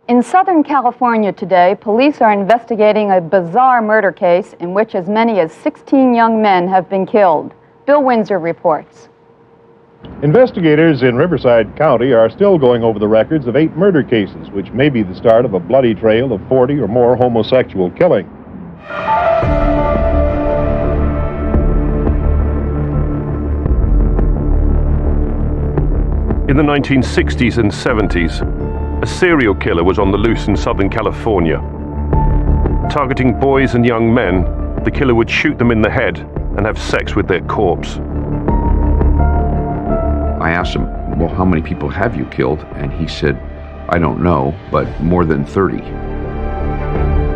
In Southern California today, police are investigating a bizarre murder case in which as many as 16 young men have been killed. Bill Windsor reports. Investigators in Riverside County are still going over the records of 8 murder cases, which may be the start of a bloody trail of 40 or more homosexual killings. In the 1960s and 70s, a serial killer was on the loose in Southern California. Targeting boys and young men, the killer would shoot them in the head and have sex with their corpse. I asked him, well, how many people have you killed? And he said, I don't know, but more than 30.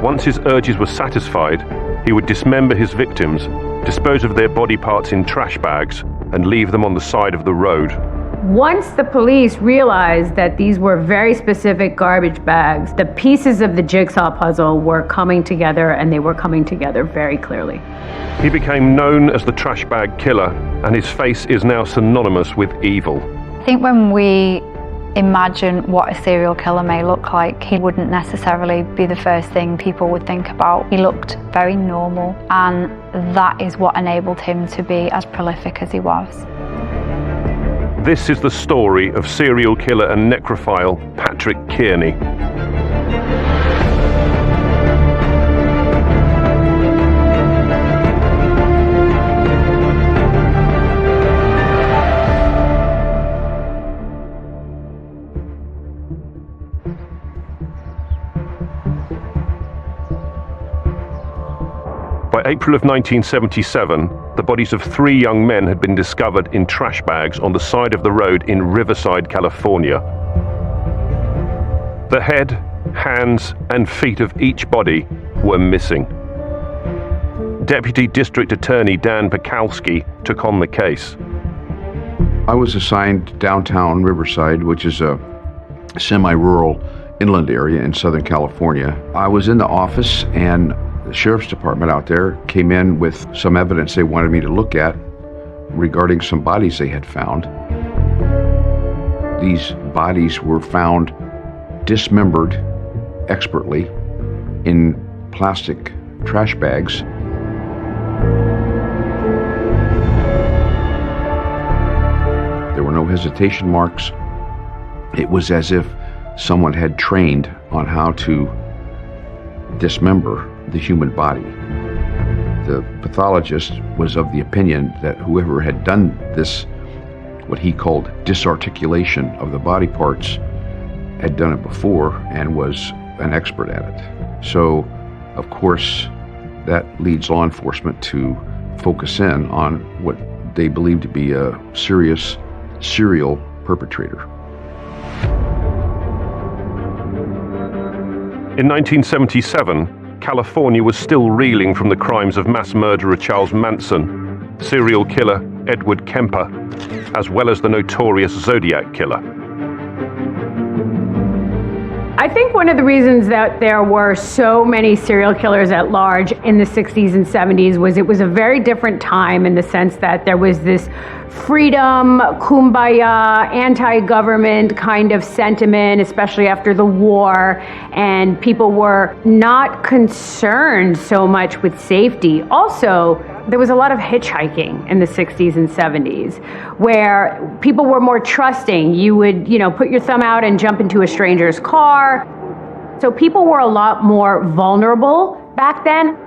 Once his urges were satisfied, he would dismember his victims, dispose of their body parts in trash bags, and leave them on the side of the road. Once the police realized that these were very specific garbage bags, the pieces of the jigsaw puzzle were coming together, and they were coming together very clearly. He became known as the trash bag killer, and his face is now synonymous with evil. I think when we imagine what a serial killer may look like, he wouldn't necessarily be the first thing people would think about. He looked very normal, and that is what enabled him to be as prolific as he was. This is the story of serial killer and necrophile Patrick Kearney. By April of 1977, the bodies of 3 young men had been discovered in trash bags on the side of the road in Riverside, California. The head, hands, and feet of each body were missing. Deputy District Attorney Dan Pekalski took on the case. I was assigned downtown Riverside, which is a semi-rural inland area in Southern California. I was in the office, and the sheriff's department out there came in with some evidence they wanted me to look at regarding some bodies they had found. These bodies were found dismembered expertly in plastic trash bags. There were no hesitation marks. It was as if someone had trained on how to dismember the human body. The pathologist was of the opinion that whoever had done this, what he called disarticulation of the body parts, had done it before and was an expert at it. So, of course, that leads law enforcement to focus in on what they believe to be a serious serial perpetrator. In 1977, California was still reeling from the crimes of mass murderer Charles Manson, serial killer Edward Kemper, as well as the notorious Zodiac killer. I think one of the reasons that there were so many serial killers at large in the 60s and 70s was it was a very different time in the sense that there was this freedom, kumbaya, anti-government kind of sentiment, especially after the war, and people were not concerned so much with safety. Also, there was a lot of hitchhiking in the 60s and 70s where people were more trusting. You would, put your thumb out and jump into a stranger's car. So people were a lot more vulnerable back then.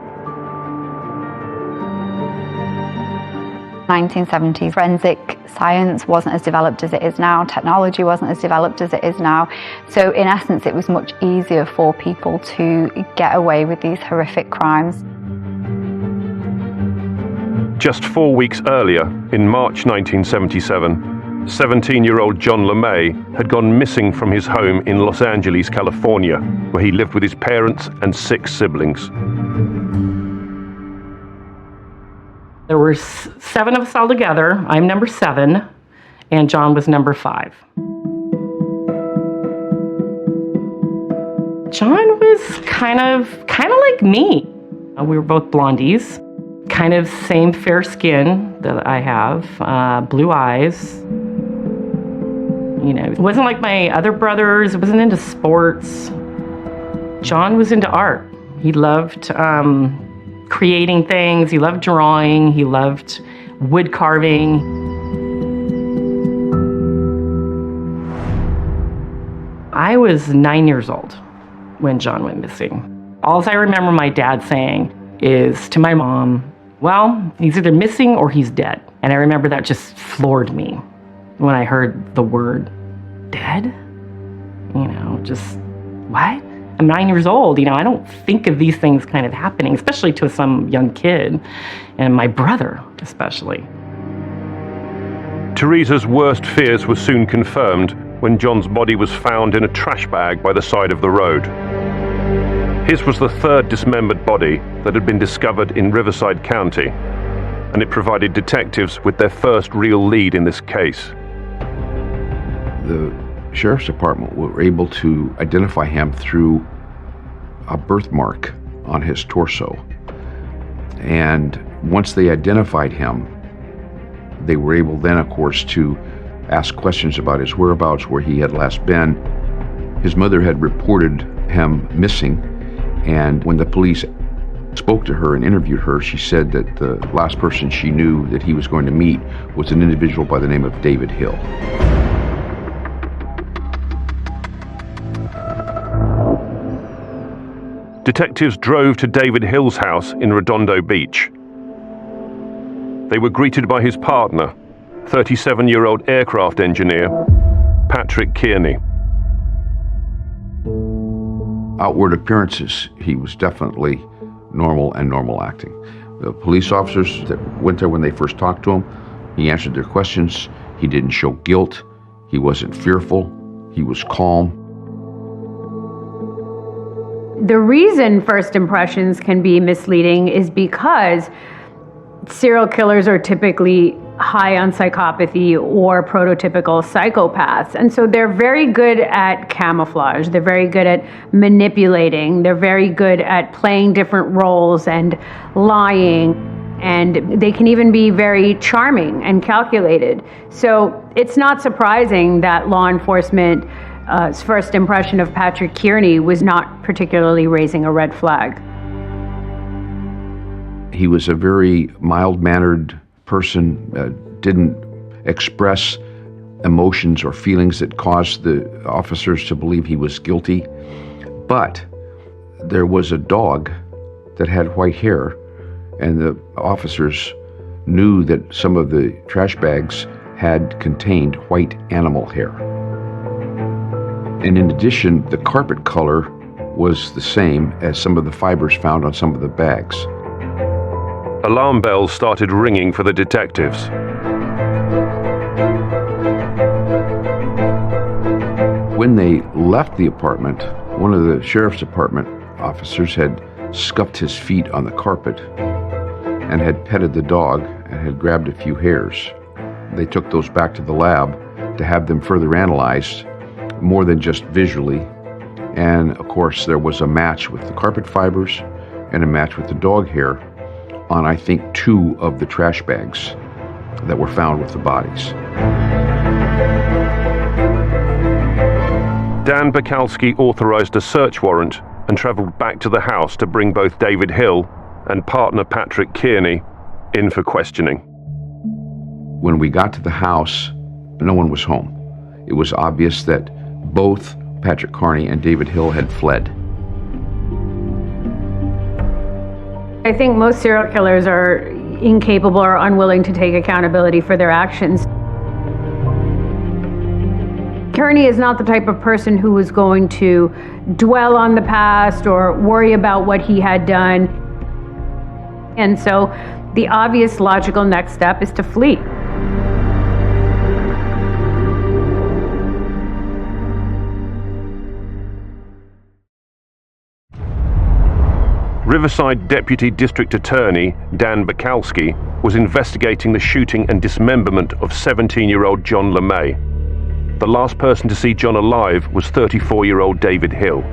1970s, forensic science wasn't as developed as it is now, technology wasn't as developed as it is now. So in essence, it was much easier for people to get away with these horrific crimes. Just 4 weeks earlier, in March 1977, 17-year-old John LeMay had gone missing from his home in Los Angeles, California, where he lived with his parents and 6 siblings. There were 7 of us all together. I'm number 7, and John was number 5. John was kind of like me. We were both blondies, kind of same fair skin that I have, blue eyes. It wasn't like my other brothers. It wasn't into sports. John was into art. He loved creating things. He loved drawing. He loved wood carving. I was 9 years old when John went missing. All I remember my dad saying is to my mom, well, he's either missing or he's dead. And I remember that just floored me when I heard the word dead. You know, just what? I'm 9 years old. You know, I don't think of these things kind of happening, especially to some young kid, and my brother especially. Teresa's worst fears were soon confirmed when John's body was found in a trash bag by the side of the road. His was the third dismembered body that had been discovered in Riverside County, and it provided detectives with their first real lead in this case. The Sheriff's Department were able to identify him through a birthmark on his torso. And once they identified him, they were able then, of course, to ask questions about his whereabouts, where he had last been. His mother had reported him missing, and when the police spoke to her and interviewed her, she said that the last person she knew that he was going to meet was an individual by the name of David Hill. Detectives drove to David Hill's house in Redondo Beach. They were greeted by his partner, 37-year-old aircraft engineer, Patrick Kearney. Outward appearances, he was definitely normal and normal acting. The police officers that went there when they first talked to him, he answered their questions. He didn't show guilt. He wasn't fearful. He was calm. The reason first impressions can be misleading is because serial killers are typically high on psychopathy or prototypical psychopaths. And so they're very good at camouflage. They're very good at manipulating. They're very good at playing different roles and lying. And they can even be very charming and calculated. So it's not surprising that law enforcement's first impression of Patrick Kearney was not particularly raising a red flag. He was a very mild-mannered person, didn't express emotions or feelings that caused the officers to believe he was guilty. But there was a dog that had white hair, and the officers knew that some of the trash bags had contained white animal hair. And in addition, the carpet color was the same as some of the fibers found on some of the bags. Alarm bells started ringing for the detectives. When they left the apartment, one of the Sheriff's Department officers had scuffed his feet on the carpet and had petted the dog and had grabbed a few hairs. They took those back to the lab to have them further analyzed, more than just visually. And of course, there was a match with the carpet fibers and a match with the dog hair on, I think, 2 of the trash bags that were found with the bodies. Dan Bukowski authorized a search warrant and traveled back to the house to bring both David Hill and partner Patrick Kearney in for questioning. When we got to the house, no one was home. It was obvious that both Patrick Kearney and David Hill had fled. I think most serial killers are incapable or unwilling to take accountability for their actions. Kearney is not the type of person who was going to dwell on the past or worry about what he had done. And so the obvious logical next step is to flee. Riverside Deputy District Attorney Dan Bukowski was investigating the shooting and dismemberment of 17-year-old John LeMay. The last person to see John alive was 34-year-old David Hill.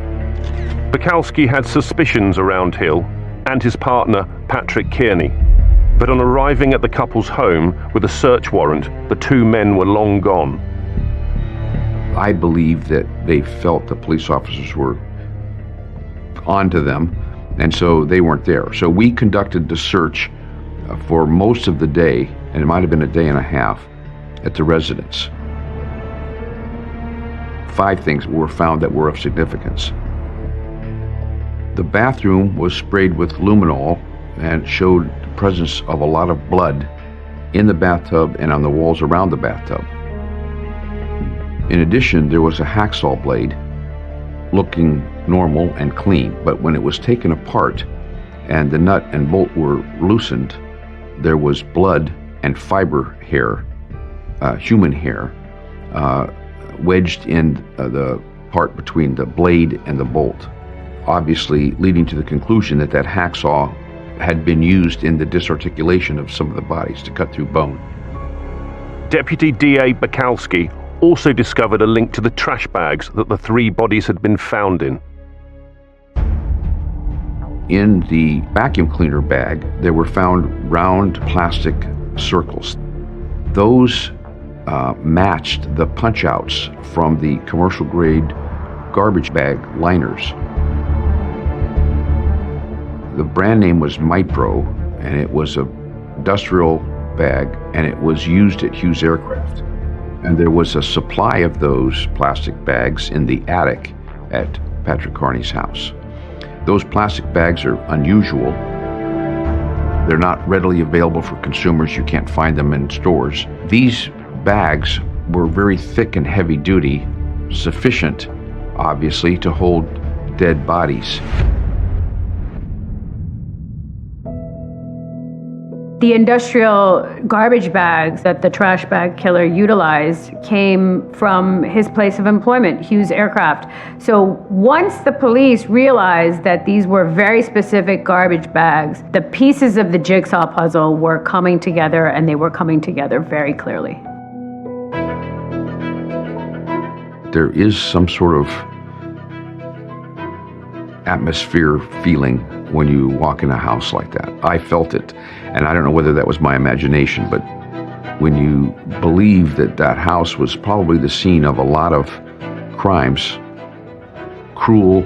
Bukowski had suspicions around Hill and his partner Patrick Kearney, but on arriving at the couple's home with a search warrant, the 2 men were long gone. I believe that they felt the police officers were hook onto them, and so they weren't there. So we conducted the search for most of the day, and it might have been a day and a half, at the residence. 5 things were found that were of significance. The bathroom was sprayed with luminol and showed the presence of a lot of blood in the bathtub and on the walls around the bathtub. In addition, there was a hacksaw blade looking normal and clean, but when it was taken apart and the nut and bolt were loosened, there was blood and fiber hair, human hair, wedged in the part between the blade and the bolt, obviously leading to the conclusion that that hacksaw had been used in the disarticulation of some of the bodies to cut through bone. Deputy DA Bukowski also discovered a link to the trash bags that the 3 bodies had been found in. In the vacuum cleaner bag, there were found round plastic circles. Those matched the punch-outs from the commercial-grade garbage bag liners. The brand name was Mipro, and it was an industrial bag, and it was used at Hughes Aircraft. And there was a supply of those plastic bags in the attic at Patrick Carney's house. Those plastic bags are unusual. They're not readily available for consumers. You can't find them in stores. These bags were very thick and heavy duty, sufficient, obviously, to hold dead bodies. The industrial garbage bags that the trash bag killer utilized came from his place of employment, Hughes Aircraft. So once the police realized that these were very specific garbage bags, the pieces of the jigsaw puzzle were coming together, and they were coming together very clearly. There is some sort of atmosphere feeling when you walk in a house like that. I felt it, and I don't know whether that was my imagination, but when you believe that that house was probably the scene of a lot of crimes, cruel,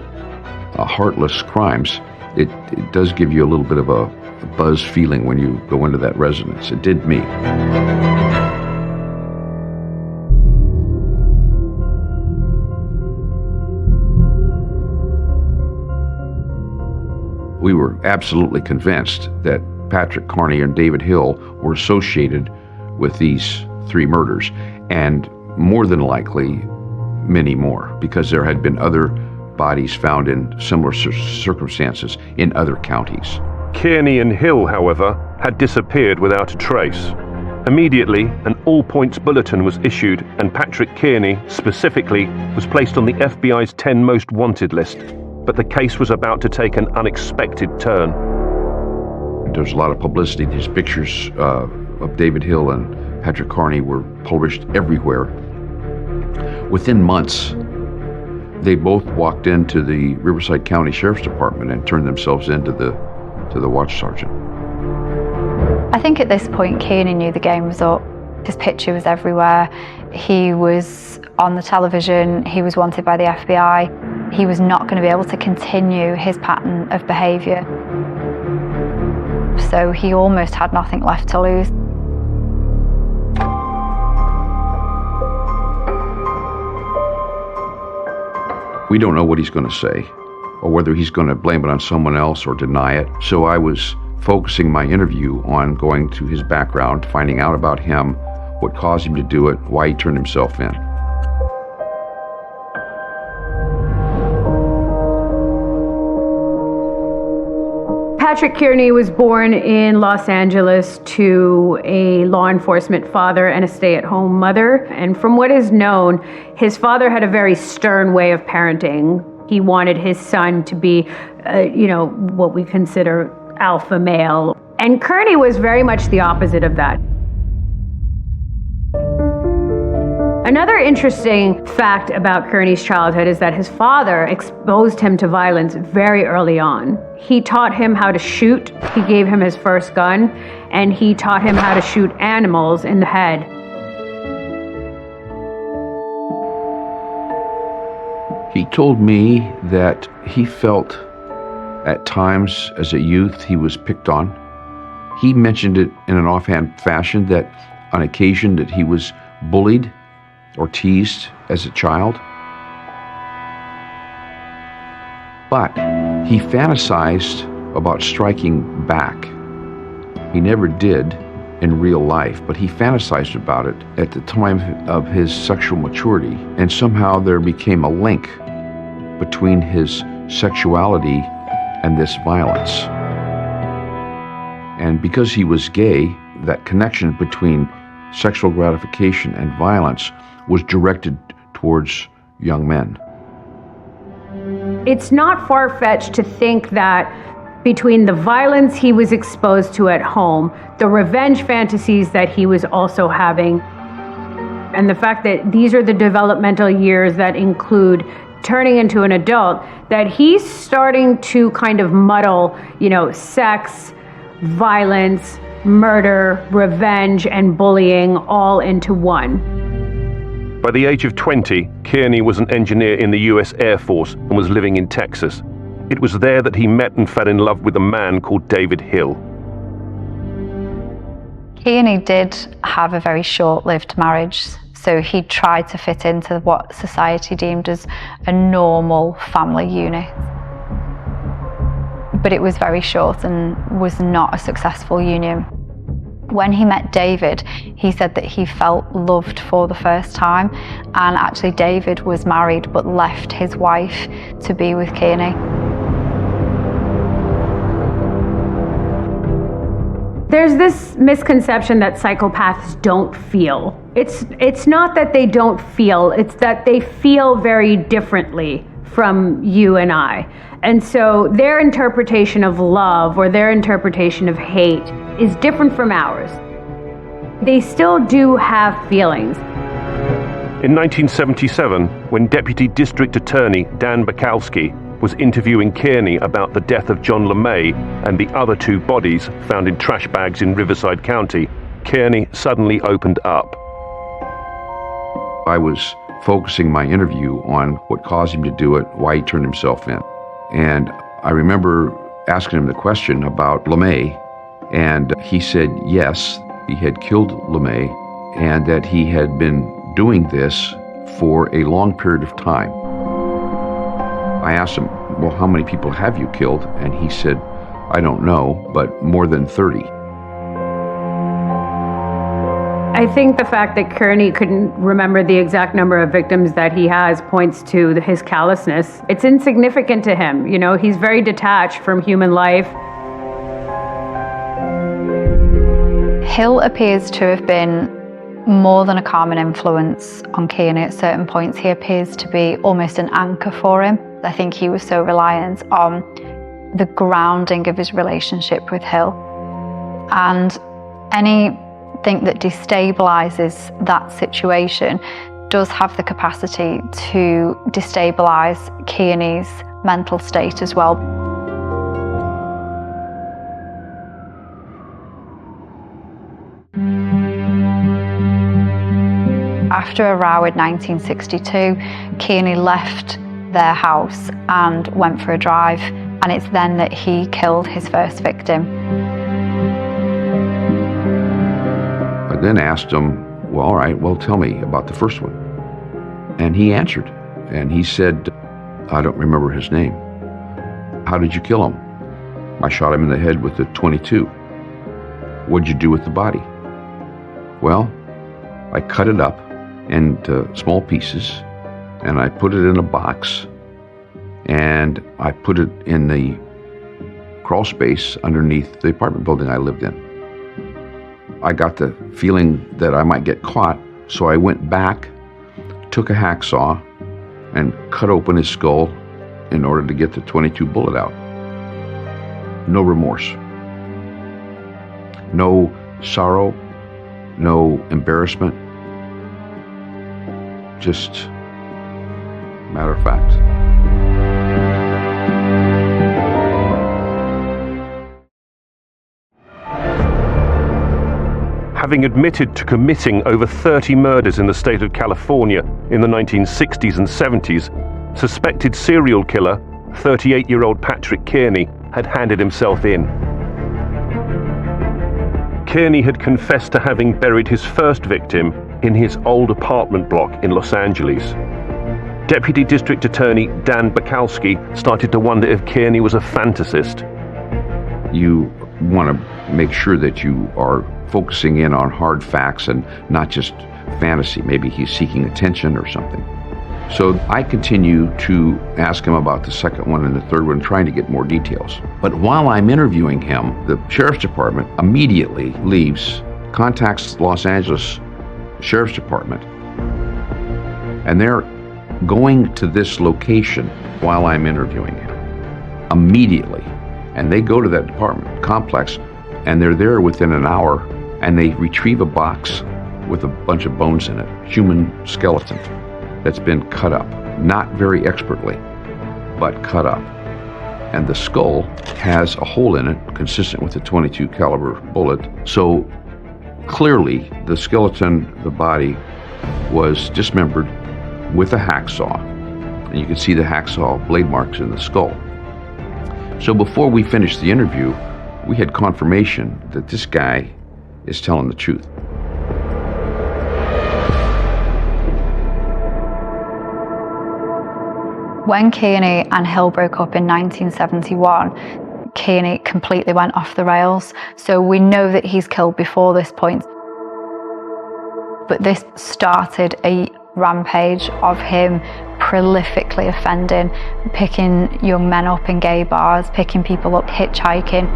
heartless crimes, it does give you a little bit of a buzz feeling when you go into that residence. It did me. We were absolutely convinced that Patrick Carney and David Hill were associated with these 3 murders, and more than likely many more, because there had been other bodies found in similar circumstances in other counties. Kearney and Hill, however, had disappeared without a trace. Immediately, an all-points bulletin was issued, and Patrick Kearney, specifically, was placed on the FBI's 10 most wanted list. But the case was about to take an unexpected turn. There's a lot of publicity. These pictures of David Hill and Patrick Carney were published everywhere. Within months, they both walked into the Riverside County Sheriff's Department and turned themselves in to the watch sergeant. I think at this point, Kearney knew the game was up. His picture was everywhere. He was on the television. He was wanted by the FBI. He was not going to be able to continue his pattern of behaviour. So he almost had nothing left to lose. We don't know what he's going to say, or whether he's going to blame it on someone else or deny it. So I was focusing my interview on going to his background, finding out about him, what caused him to do it, why he turned himself in. Patrick Kearney was born in Los Angeles to a law enforcement father and a stay-at-home mother. And from what is known, his father had a very stern way of parenting. He wanted his son to be, what we consider alpha male. And Kearney was very much the opposite of that. Another interesting fact about Kearney's childhood is that his father exposed him to violence very early on. He taught him how to shoot, he gave him his first gun, and he taught him how to shoot animals in the head. He told me that he felt At times, as a youth, he was picked on. He mentioned it in an offhand fashion that on occasion that he was bullied or teased as a child. But he fantasized about striking back. He never did in real life, but he fantasized about it at the time of his sexual maturity, and somehow there became a link between his sexuality and this violence. And because he was gay, that connection between sexual gratification and violence was directed towards young men. It's not far-fetched to think that between the violence he was exposed to at home, the revenge fantasies that he was also having, and the fact that these are the developmental years that include turning into an adult, that he's starting to kind of muddle, sex, violence, murder, revenge, and bullying all into one. By the age of 20, Kearney was an engineer in the US Air Force and was living in Texas. It was there that he met and fell in love with a man called David Hill. Kearney did have a very short-lived marriage, so he tried to fit into what society deemed as a normal family unit. But it was very short and was not a successful union. When he met David, he said that he felt loved for the first time, and actually David was married but left his wife to be with Kearney. There's this misconception that psychopaths don't feel. It's not that they don't feel, it's that they feel very differently from you and I. And so their interpretation of love or their interpretation of hate is different from ours. They still do have feelings. In 1977, when Deputy District Attorney Dan Bukowski was interviewing Kearney about the death of John LeMay and the other two bodies found in trash bags in Riverside County, Kearney suddenly opened up. I was focusing my interview on what caused him to do it, why he turned himself in. And I remember asking him the question about LeMay, and he said yes, he had killed LeMay, and that he had been doing this for a long period of time. I asked him, well, how many people have you killed? And he said, I don't know, but more than 30. I think the fact that Kearney couldn't remember the exact number of victims that he has points to his callousness. It's insignificant to him. He's very detached from human life. Hill appears to have been more than a calming influence on Kearney. At certain points, he appears to be almost an anchor for him. I think he was so reliant on the grounding of his relationship with Hill. And anything that destabilizes that situation does have the capacity to destabilize Kearney's mental state as well. After a row in 1962, Kearney left their house and went for a drive, and it's then that he killed his first victim. I then asked him, well, all right, well, tell me about the first one. And he answered, and he said, I don't remember his name. How did you kill him? I shot him in the head with a .22. What'd you do with the body? Well, I cut it up into small pieces, and I put it in a box, and I put it in the crawl space underneath the apartment building I lived in. I got the feeling that I might get caught, so I went back, took a hacksaw, and cut open his skull in order to get the .22 bullet out. No remorse. No sorrow, no embarrassment. Just matter of fact. Having admitted to committing over 30 murders in the state of California in the 1960s and 70s, suspected serial killer 38-year-old Patrick Kearney had handed himself in. Kearney had confessed to having buried his first victim in his old apartment block in Los Angeles. Deputy District Attorney Dan Bukowski started to wonder if Kearney was a fantasist. You want to make sure that you are focusing in on hard facts and not just fantasy. Maybe he's seeking attention or something. So I continue to ask him about the second one and the third one, trying to get more details. But while I'm interviewing him, the Sheriff's Department immediately leaves, contacts the Los Angeles Sheriff's Department, and they're going to this location while I'm interviewing him. Immediately. And they go to that department complex, and they're there within an hour, and they retrieve a box with a bunch of bones in it, human skeleton that's been cut up, not very expertly, but cut up. And the skull has a hole in it consistent with a .22 caliber bullet. So clearly the skeleton, the body, was dismembered with a hacksaw. And you can see the hacksaw blade marks in the skull. So before we finished the interview, we had confirmation that this guy is telling the truth. When Kearney and Hill broke up in 1971, Kearney completely went off the rails. So we know that he's killed before this point. But this started a rampage of him prolifically offending, picking young men up in gay bars, picking people up hitchhiking.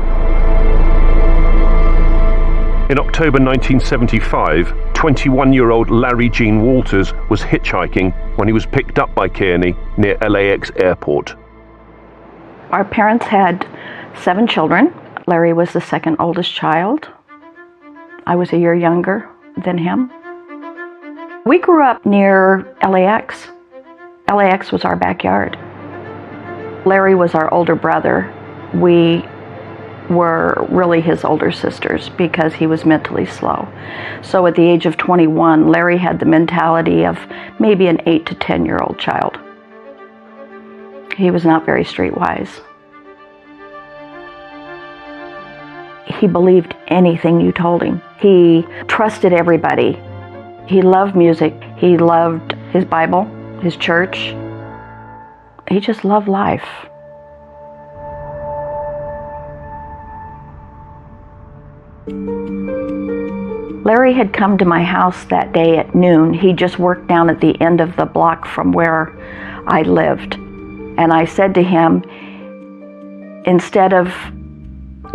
In October 1975, 21-year-old Larry Gene Walters was hitchhiking when he was picked up by Kearney near LAX airport. Our parents had 7 children. Larry was the second oldest child. I was a year younger than him. We grew up near LAX. LAX was our backyard. Larry was our older brother. We were really his older sisters because he was mentally slow. So at the age of 21, Larry had the mentality of maybe an 8 to 10-year-old child. He was not very streetwise. He believed anything you told him. He trusted everybody. He loved music. He loved his Bible, his church. He just loved life. Larry had come to my house that day at noon. He just worked down at the end of the block from where I lived. And I said to him, instead of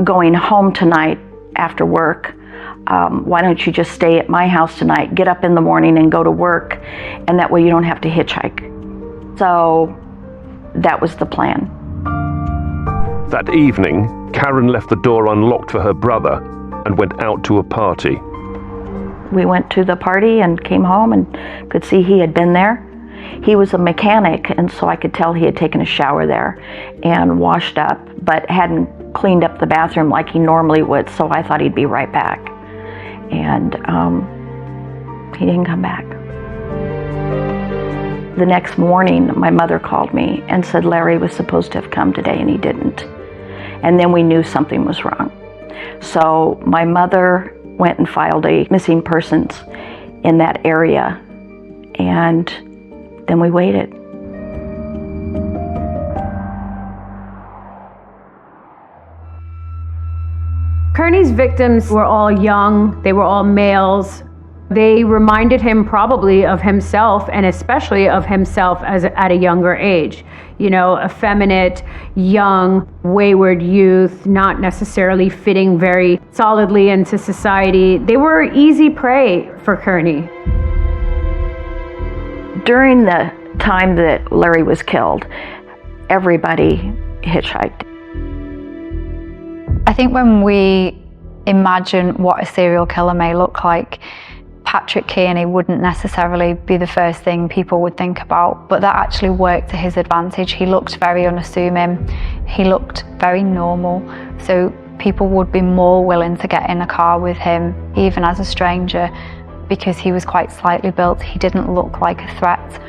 going home tonight after work, why don't you just stay at my house tonight, get up in the morning and go to work, and that way you don't have to hitchhike. So that was the plan. That evening, Karen left the door unlocked for her brother and went out to a party. We went to the party and came home and could see he had been there. He was a mechanic, and so I could tell he had taken a shower there and washed up, but hadn't cleaned up the bathroom like he normally would, so I thought he'd be right back. And he didn't come back. The next morning, my mother called me and said Larry was supposed to have come today and he didn't. And then we knew something was wrong. So my mother went and filed a missing persons in that area, and then we waited. Kearney's victims were all young, they were all males. They reminded him probably of himself, and especially of himself at a younger age. You know, effeminate, young, wayward youth, not necessarily fitting very solidly into society. They were easy prey for Kearney. During the time that Larry was killed, everybody hitchhiked. I think when we imagine what a serial killer may look like, Patrick Kearney wouldn't necessarily be the first thing people would think about, but that actually worked to his advantage. He looked very unassuming. He looked very normal. So people would be more willing to get in a car with him, even as a stranger, because he was quite slightly built. He didn't look like a threat.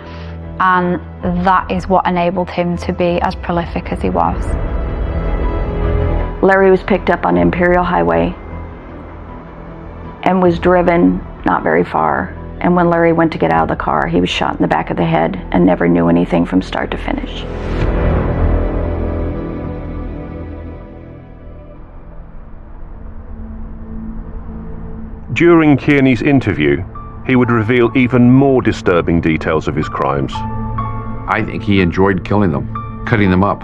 and that is what enabled him to be as prolific as he was. Larry was picked up on Imperial Highway and was driven not very far. And when Larry went to get out of the car, he was shot in the back of the head and never knew anything from start to finish. During Kearney's interview, he would reveal even more disturbing details of his crimes. I think he enjoyed killing them, cutting them up.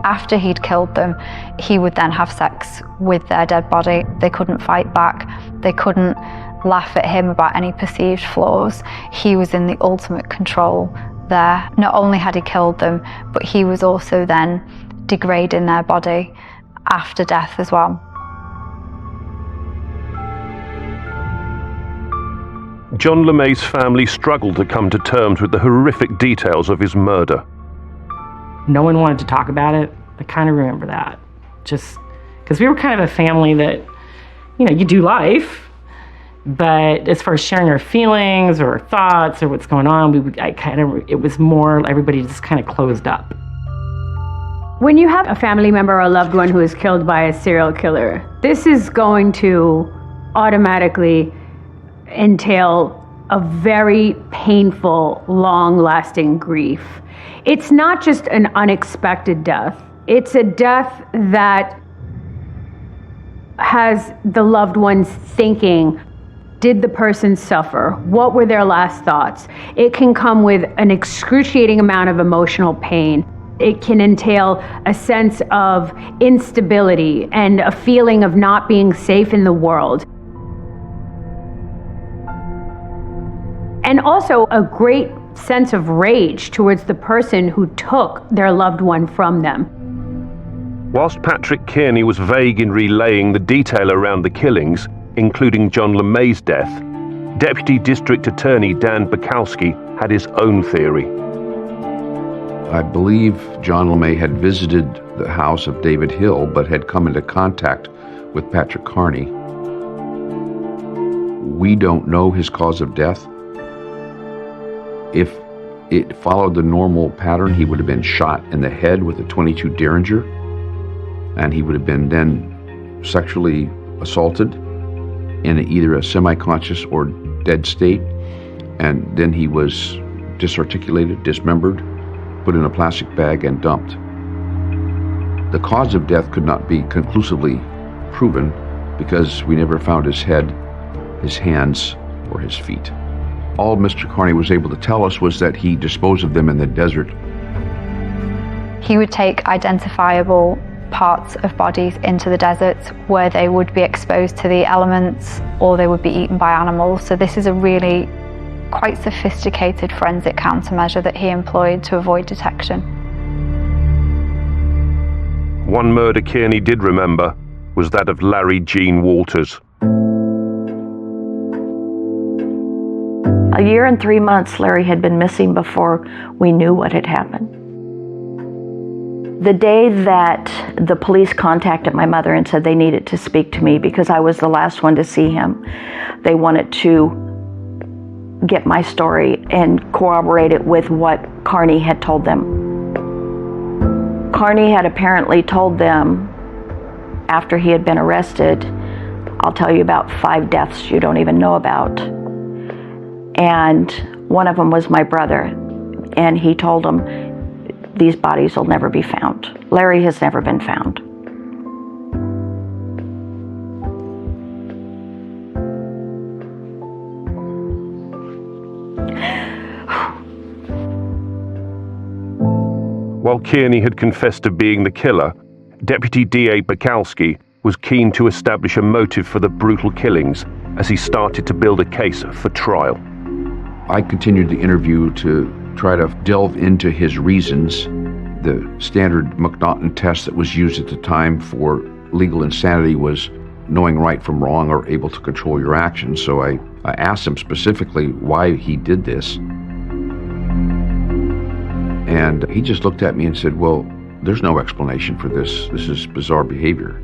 After he'd killed them, he would then have sex with their dead body. They couldn't fight back. They couldn't laugh at him about any perceived flaws. He was in the ultimate control there. Not only had he killed them, but he was also then degrading their body after death as well. John LeMay's family struggled to come to terms with the horrific details of his murder. No one wanted to talk about it. I kind of remember that. Just because we were kind of a family that, you do life, but as far as sharing our feelings or our thoughts or what's going on, it was more, everybody just kind of closed up. When you have a family member or a loved one who is killed by a serial killer, this is going to automatically entail a very painful, long-lasting grief. It's not just an unexpected death. It's a death that has the loved ones thinking, did the person suffer? What were their last thoughts? It can come with an excruciating amount of emotional pain. It can entail a sense of instability and a feeling of not being safe in the world. And also a great sense of rage towards the person who took their loved one from them. Whilst Patrick Kearney was vague in relaying the detail around the killings, including John LeMay's death, Deputy District Attorney Dan Bukowski had his own theory. I believe John LeMay had visited the house of David Hill, but had come into contact with Patrick Kearney. We don't know his cause of death. If it followed the normal pattern, he would have been shot in the head with a .22 Derringer, and he would have been then sexually assaulted in either a semi-conscious or dead state, and then he was disarticulated, dismembered, put in a plastic bag, and dumped. The cause of death could not be conclusively proven because we never found his head, his hands, or his feet. All Mr. Kearney was able to tell us was that he disposed of them in the desert. He would take identifiable parts of bodies into the deserts where they would be exposed to the elements or they would be eaten by animals. So this is a really quite sophisticated forensic countermeasure that he employed to avoid detection. One murder Kearney did remember was that of Larry Gene Walters. A year and 3 months Larry had been missing before we knew what had happened. The day that the police contacted my mother and said they needed to speak to me because I was the last one to see him, they wanted to get my story and corroborate it with what Kearney had told them. Kearney had apparently told them after he had been arrested, I'll tell you about 5 deaths you don't even know about. And one of them was my brother, and he told him, these bodies will never be found. Larry has never been found. While Kearney had confessed to being the killer, Deputy DA Bukowski was keen to establish a motive for the brutal killings as he started to build a case for trial. I continued the interview to try to delve into his reasons. The standard McNaughton test that was used at the time for legal insanity was knowing right from wrong or able to control your actions. So I asked him specifically why he did this. And he just looked at me and said, well, there's no explanation for this. This is bizarre behavior.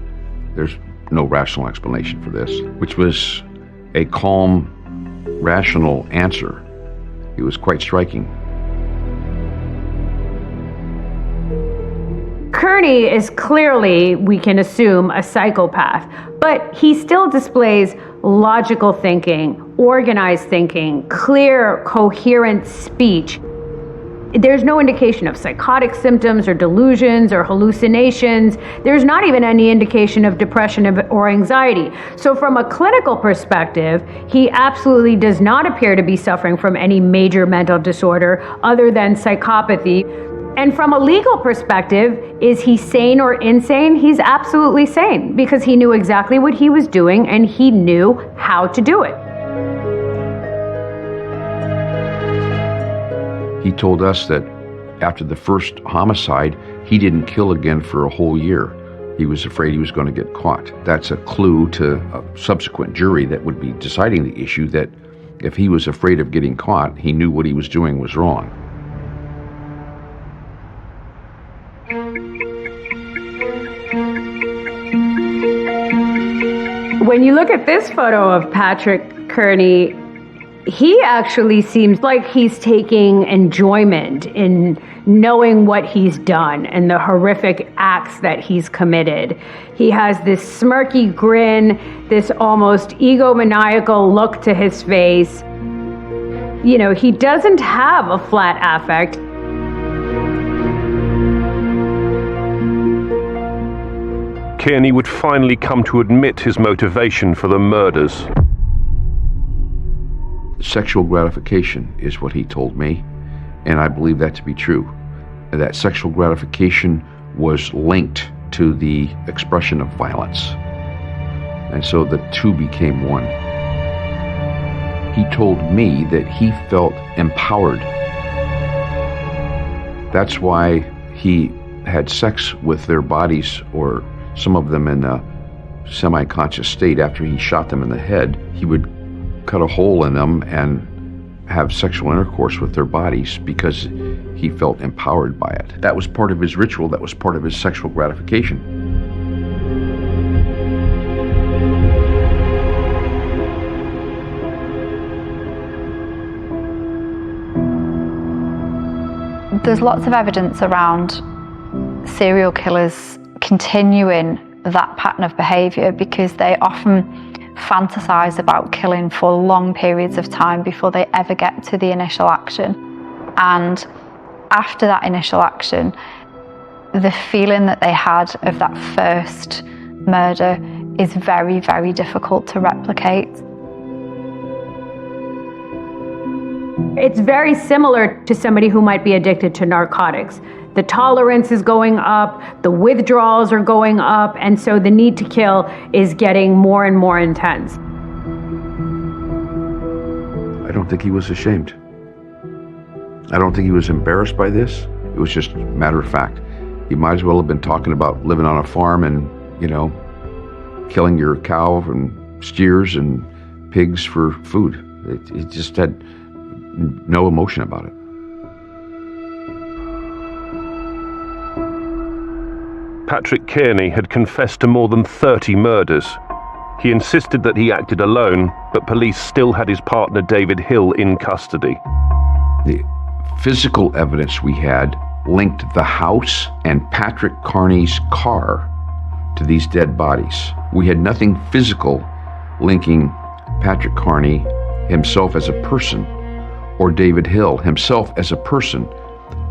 There's no rational explanation for this, which was a calm, rational answer. It was quite striking. Kearney is clearly, we can assume, a psychopath, but he still displays logical thinking, organized thinking, clear, coherent speech. There's no indication of psychotic symptoms or delusions or hallucinations. There's not even any indication of depression or anxiety. So from a clinical perspective, he absolutely does not appear to be suffering from any major mental disorder other than psychopathy. And from a legal perspective, is he sane or insane? He's absolutely sane because he knew exactly what he was doing and he knew how to do it. He told us that after the first homicide, he didn't kill again for a whole year. He was afraid he was going to get caught. That's a clue to a subsequent jury that would be deciding the issue, that if he was afraid of getting caught, he knew what he was doing was wrong. When you look at this photo of Patrick Kearney, he actually seems like he's taking enjoyment in knowing what he's done and the horrific acts that he's committed. He has this smirky grin, this almost egomaniacal look to his face. You know, he doesn't have a flat affect. Kearney would finally come to admit his motivation for the murders. Sexual gratification is what he told me, and I believe that to be true. That sexual gratification was linked to the expression of violence, and so the two became one. He told me that he felt empowered. That's why he had sex with their bodies, or some of them in a semi-conscious state. After he shot them in the head, he would cut a hole in them and have sexual intercourse with their bodies because he felt empowered by it. That was part of his ritual. That was part of his sexual gratification. There's lots of evidence around serial killers continuing that pattern of behavior because they often fantasize about killing for long periods of time before they ever get to the initial action. And after that initial action, the feeling that they had of that first murder is very, very difficult to replicate. It's very similar to somebody who might be addicted to narcotics. The tolerance is going up, the withdrawals are going up, and so the need to kill is getting more and more intense. I don't think he was ashamed. I don't think he was embarrassed by this. It was just matter of fact. He might as well have been talking about living on a farm and, killing your cow and steers and pigs for food. It just had no emotion about it. Patrick Kearney had confessed to more than 30 murders. He insisted that he acted alone, but police still had his partner David Hill in custody. The physical evidence we had linked the house and Patrick Kearney's car to these dead bodies. We had nothing physical linking Patrick Kearney himself as a person or David Hill himself as a person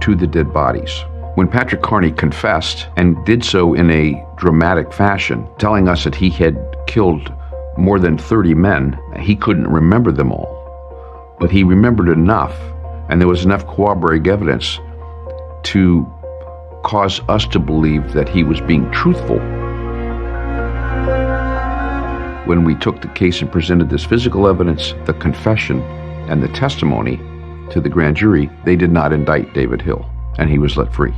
to the dead bodies. When Patrick Kearney confessed, and did so in a dramatic fashion, telling us that he had killed more than 30 men, he couldn't remember them all. But he remembered enough, and there was enough corroborating evidence to cause us to believe that he was being truthful. When we took the case and presented this physical evidence, the confession, and the testimony to the grand jury, they did not indict David Hill, and he was let free.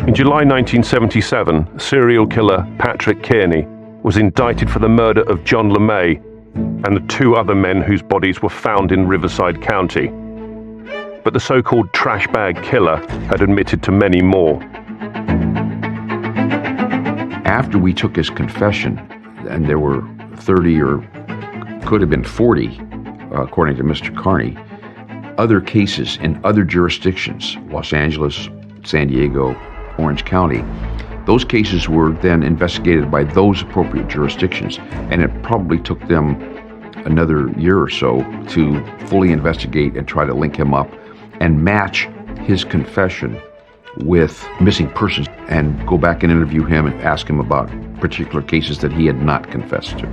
In July 1977, serial killer Patrick Kearney was indicted for the murder of John LeMay and the two other men whose bodies were found in Riverside County. But the so-called trash bag killer had admitted to many more. After we took his confession, and there were 30 or could have been 40, according to Mr. Carney, other cases in other jurisdictions, Los Angeles, San Diego, Orange County, those cases were then investigated by those appropriate jurisdictions, and it probably took them another year or so to fully investigate and try to link him up and match his confession with missing persons and go back and interview him and ask him about particular cases that he had not confessed to.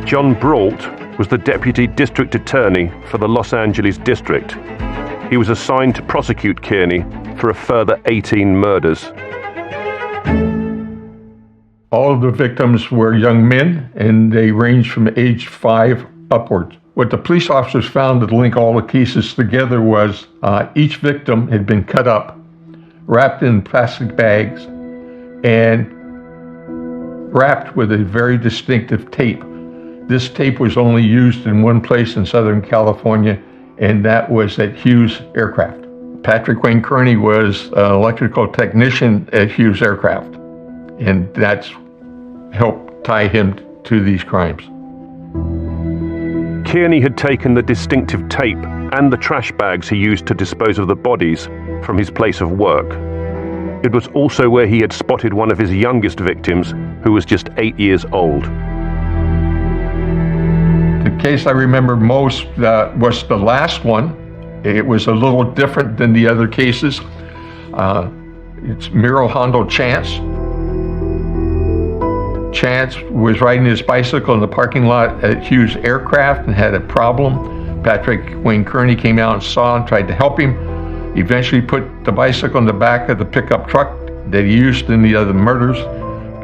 John Brault was the Deputy District Attorney for the Los Angeles District. He was assigned to prosecute Kearney for a further 18 murders. All of the victims were young men, and they ranged from age 5 upwards. What the police officers found to link all the cases together was each victim had been cut up, wrapped in plastic bags, and wrapped with a very distinctive tape. This tape was only used in one place in Southern California, and that was at Hughes Aircraft. Patrick Wayne Kearney was an electrical technician at Hughes Aircraft, and that's helped tie him to these crimes. Kearney had taken the distinctive tape and the trash bags he used to dispose of the bodies from his place of work. It was also where he had spotted one of his youngest victims, who was just 8 years old. The case I remember most was the last one. It was a little different than the other cases. It's Miro Hondo Chance. Chance was riding his bicycle in the parking lot at Hughes Aircraft and had a problem. Patrick Wayne Kearney came out and saw and tried to help him. Eventually put the bicycle in the back of the pickup truck that he used in the other murders,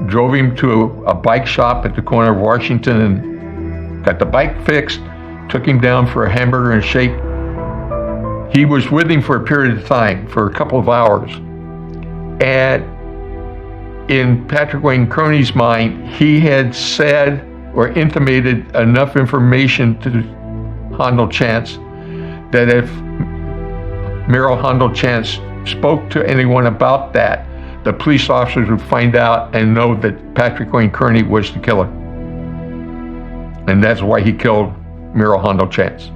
drove him to a bike shop at the corner of Washington and got the bike fixed, took him down for a hamburger and shake. He was with him for a period of time, for a couple of hours. And in Patrick Wayne Kearney's mind, he had said or intimated enough information to Hondo Chance that if Miro Hondo Chance spoke to anyone about that, the police officers would find out and know that Patrick Wayne Kearney was the killer. And that's why he killed Miro Hondo Chance.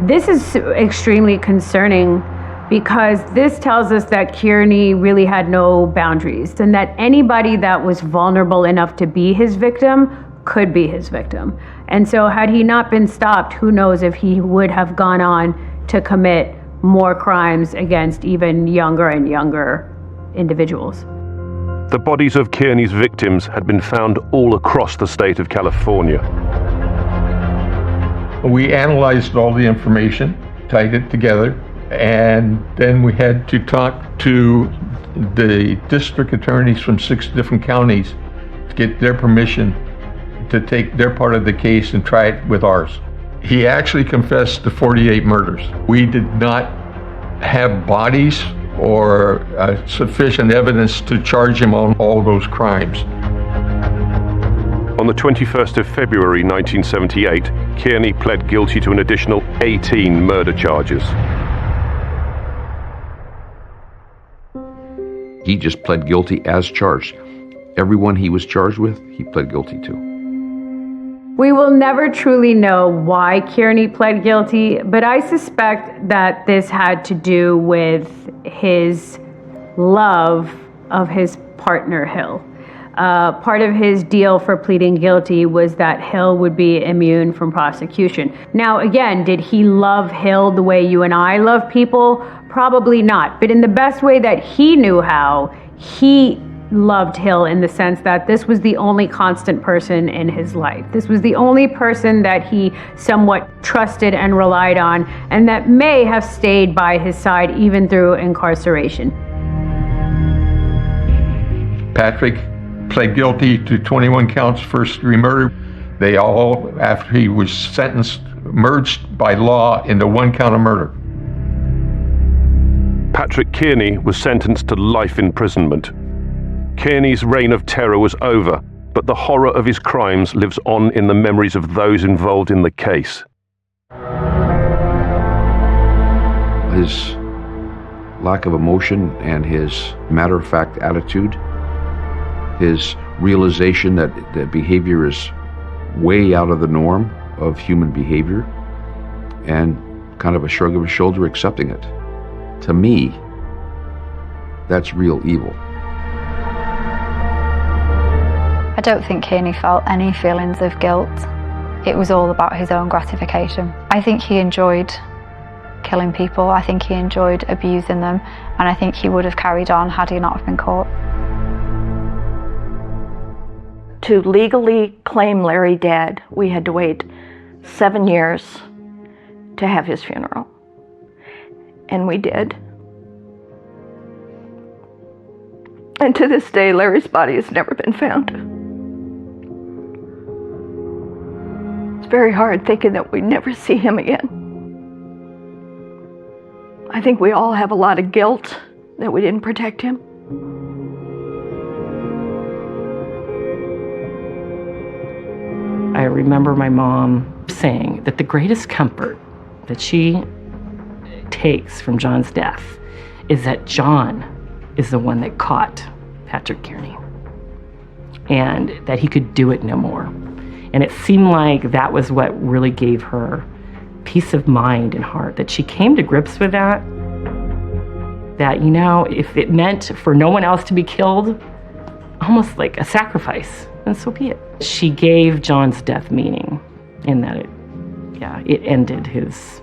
This is extremely concerning because this tells us that Kearney really had no boundaries and that anybody that was vulnerable enough to be his victim could be his victim. And so had he not been stopped, who knows if he would have gone on to commit more crimes against even younger and younger individuals. The bodies of Kearney's victims had been found all across the state of California. We analyzed all the information, tied it together, and then we had to talk to the district attorneys from 6 different counties to get their permission to take their part of the case and try it with ours. He actually confessed to 48 murders. We did not have bodies or sufficient evidence to charge him on all those crimes. On the 21st of February 1978, Kearney pled guilty to an additional 18 murder charges. He just pled guilty as charged. Everyone he was charged with, he pled guilty to. We will never truly know why Kearney pled guilty, but I suspect that this had to do with his love of his partner, Hill. Part of his deal for pleading guilty was that Hill would be immune from prosecution. Now, again, did he love Hill the way you and I love people? Probably not. But in the best way that he knew how, he loved Hill in the sense that this was the only constant person in his life. This was the only person that he somewhat trusted and relied on, and that may have stayed by his side even through incarceration. Patrick pled guilty to 21 counts first-degree murder. They all, after he was sentenced, merged by law into 1 count of murder. Patrick Kearney was sentenced to life imprisonment. Kearney's reign of terror was over, but the horror of his crimes lives on in the memories of those involved in the case. his lack of emotion and his matter-of-fact attitude, his realization that the behavior is way out of the norm of human behavior, and kind of a shrug of his shoulder accepting it. To me, that's real evil. I don't think Kearney felt any feelings of guilt. It was all about his own gratification. I think he enjoyed killing people. I think he enjoyed abusing them, and I think he would have carried on had he not have been caught. To legally claim Larry dead, we had to wait 7 years to have his funeral. And we did. And to this day, Larry's body has never been found. It's very hard thinking that we'd never see him again. I think we all have a lot of guilt that we didn't protect him. I remember my mom saying that the greatest comfort that she takes from John's death is that John is the one that caught Patrick Kearney, and that he could do it no more. And it seemed like that was what really gave her peace of mind and heart, that she came to grips with that, you know, if it meant for no one else to be killed, almost like a sacrifice, and so be it. She gave John's death meaning in that it ended his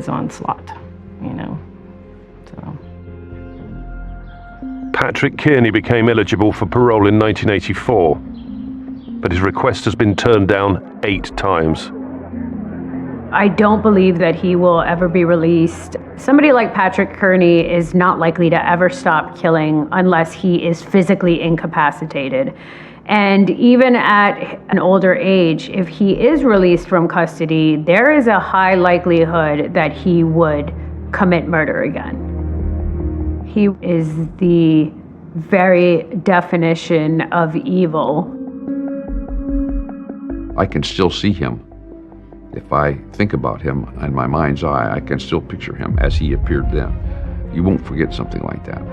onslaught, you know. So. Patrick Kearney became eligible for parole in 1984, but his request has been turned down 8 times. I don't believe that he will ever be released. Somebody like Patrick Kearney is not likely to ever stop killing unless he is physically incapacitated. And even at an older age, if he is released from custody, there is a high likelihood that he would commit murder again. He is the very definition of evil. I can still see him. If I think about him in my mind's eye, I can still picture him as he appeared then. You won't forget something like that.